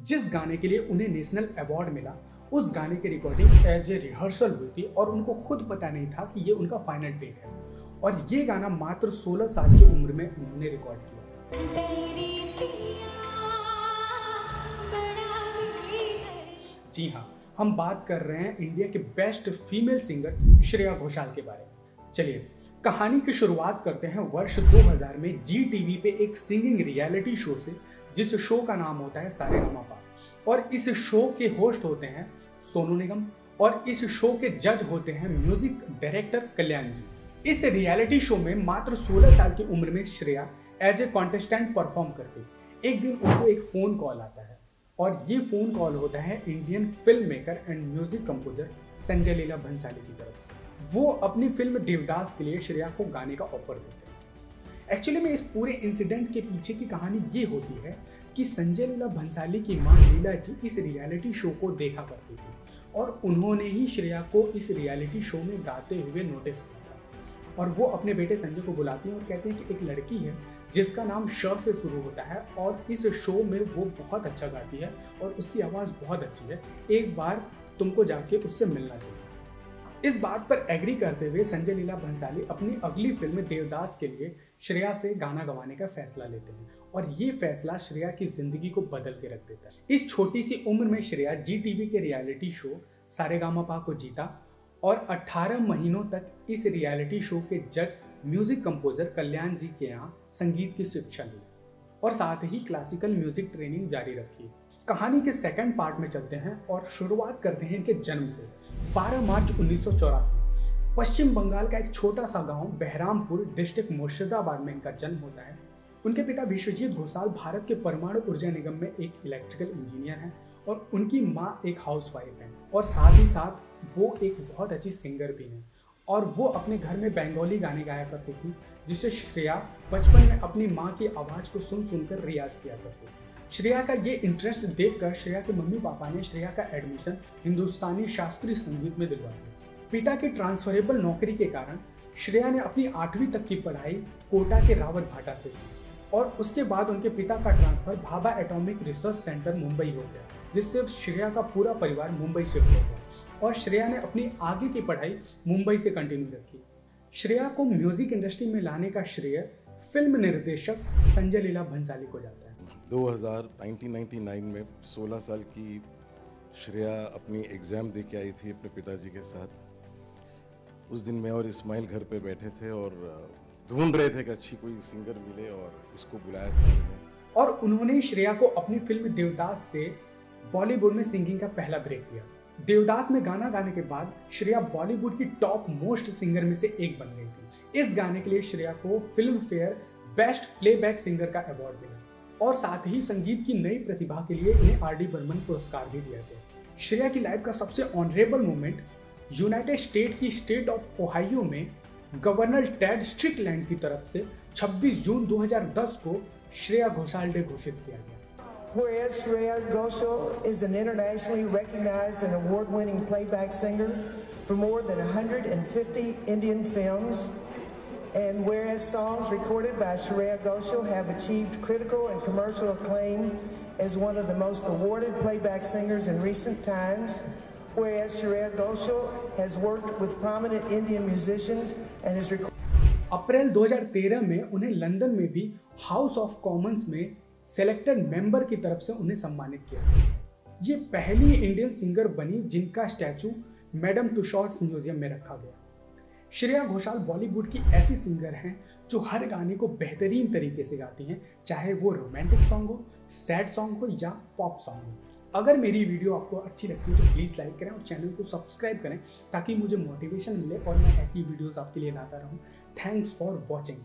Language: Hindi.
जिस गाने के लिए उन्हें नेशनल अवार्ड मिला, उस गाने की रिकॉर्डिंग एज ए रिहर्सल हुई थी और उनको खुद पता नहीं था कि ये उनका फाइनल टेक है। और ये गाना मात्र 16 साल की उम्र में उन्होंने रिकॉर्ड किया। जी हाँ, हम बात कर रहे हैं इंडिया के best female singer Shreya Ghoshal के बारे में। चलिए कहानी की शुरुआत करते हैं वर्ष 2000 में जी टीवी पे एक सिंगिंग रियलिटी शो से, जिस शो का नाम होता है सारेगामापा। और इस शो के होस्ट होते हैं सोनू निगम और इस शो के जज होते हैं म्यूजिक डायरेक्टर कल्याण जी। इस रियलिटी शो में मात्र 16 साल की उम्र में Shreya as a contestant perform करती। एक दिन उनको एक फोन कॉल आता है और ये फोन कॉल होता है Indian film maker and music composer Sanjay Leela Bhansali की तरफ से। वो अपनी फिल्म देवदास के लिए श्रेया को गाने का ऑफर देते हैं। एक्चुअली में इस पूरे इंसिडेंट के पीछे की कहानी ये होती है कि संजय लीला भंसाली की मां लीला जी इस रियलिटी शो को देखा करती थी और उन्होंने ही श्रेया को इस रियलिटी शो में गाते हुए नोटिस किया था। और वो अपने बेटे संजय को बुलाती हैं और कहते हैं कि एक लड़की है जिसका नाम श से शुरू होता है और इस शो में वो बहुत अच्छा गाती है और उसकी आवाज़ बहुत अच्छी है, एक बार तुमको जाके उससे मिलना चाहिए। इस बात पर एग्री करते हुए संजय लीला भंसाली अपनी अगली फिल्म देवदास के लिए श्रेया से गाना गवाने का फैसला लेते हैं और ये फैसला श्रेया की जिंदगी को बदल के रख देता है। इस छोटी सी उम्र में श्रेया जी टीवी के रियलिटी शो सारेगामापा को जीता और 18 महीनों तक इस रियलिटी शो के जज म्यूजिक कंपोजर कल्याण जी के यहाँ संगीत की शिक्षा ली और साथ ही क्लासिकल म्यूजिक ट्रेनिंग जारी रखी। कहानी के सेकंड पार्ट में चलते हैं और शुरुआत करते हैं इनके जन्म से। 12 मार्च 1984 पश्चिम बंगाल का एक छोटा सा गांव बहरामपुर डिस्ट्रिक्ट मुर्शिदाबाद में इनका जन्म होता है। उनके पिता विश्वजीत घोषाल भारत के परमाणु ऊर्जा निगम में एक इलेक्ट्रिकल इंजीनियर हैं और उनकी माँ एक हाउसवाइफ है और साथ ही साथ वो एक बहुत अच्छी सिंगर भी हैं और वो अपने घर में बंगाली गाने गाया करती थी, जिसे श्रेया बचपन में अपनी माँ की आवाज़ को सुन सुनकर रियाज किया करती। श्रेया का ये इंटरेस्ट देखकर श्रेया के मम्मी पापा ने श्रेया का एडमिशन हिंदुस्तानी शास्त्रीय संगीत में दिलवा दिया। पिता की ट्रांसफरेबल नौकरी के कारण श्रेया ने अपनी 8वीं तक की पढ़ाई कोटा के रावत भाटा से की और उसके बाद उनके पिता का transfer Bhabha atomic research centre Mumbai हो गया, जिससे श्रेया का पूरा परिवार मुंबई शिफ्ट हो गया और श्रेया ने अपनी आगे की पढ़ाई मुंबई से कंटिन्यू रखी। श्रेया को म्यूजिक इंडस्ट्री में लाने का श्रेय फिल्म निर्देशक संजय लीला भंसाली को जाता है। 1999 में 16 साल की श्रेया अपनी एग्ज़ाम दे के आई थी अपने पिताजी के साथ। उस दिन मैं और इस्माइल घर पे बैठे थे और ढूंढ रहे थे कि अच्छी कोई सिंगर मिले और इसको बुलाया था। और उन्होंने श्रेया को अपनी फिल्म देवदास से बॉलीवुड में सिंगिंग का पहला ब्रेक दिया। देवदास में गाना गाने के बाद श्रेया बॉलीवुड की टॉप मोस्ट सिंगर में से एक बन गई थी। इस गाने के लिए श्रेया को film fair best playback singer का अवार्ड मिला और साथ ही संगीत की नई प्रतिभा के लिए इन्हें आर.डी. बर्मन पुरस्कार भी दिया गया। श्रेया की लाइफ का सबसे ऑनरेबल मोमेंट यूनाइटेड स्टेट की स्टेट ऑफ ओहायो में गवर्नर टेड स्ट्रिकलैंड की तरफ से 26 जून 2010 को श्रेया घोषाल डे घोषित किया गया। Whereas Shreya Ghoshal is an internationally recognized and award-winning playback singer for more than 150 Indian films, and whereas songs recorded by Shreya Ghoshal have achieved critical and commercial acclaim as one of the most awarded playback singers in recent times, whereas Shreya Ghoshal has worked with prominent Indian musicians and has अप्रैल 2013 में उन्हें लंदन में भी हाउस ऑफ कॉमन्स में सेलेक्टेड मेंबर की तरफ से उन्हें सम्मानित किया। ये पहली इंडियन सिंगर बनी जिनका स्टैचू मैडम टुसॉड्स म्यूजियम में रखा गया। श्रेया घोषाल बॉलीवुड की ऐसी सिंगर हैं जो हर गाने को बेहतरीन तरीके से गाती हैं, चाहे वो रोमांटिक सॉन्ग हो, सैड सॉन्ग हो या पॉप सॉन्ग हो। अगर मेरी वीडियो आपको अच्छी लगती है तो प्लीज़ लाइक करें और चैनल को सब्सक्राइब करें ताकि मुझे मोटिवेशन मिले और मैं ऐसी वीडियोस आपके लिए लाता रहूं। Thanks for watching.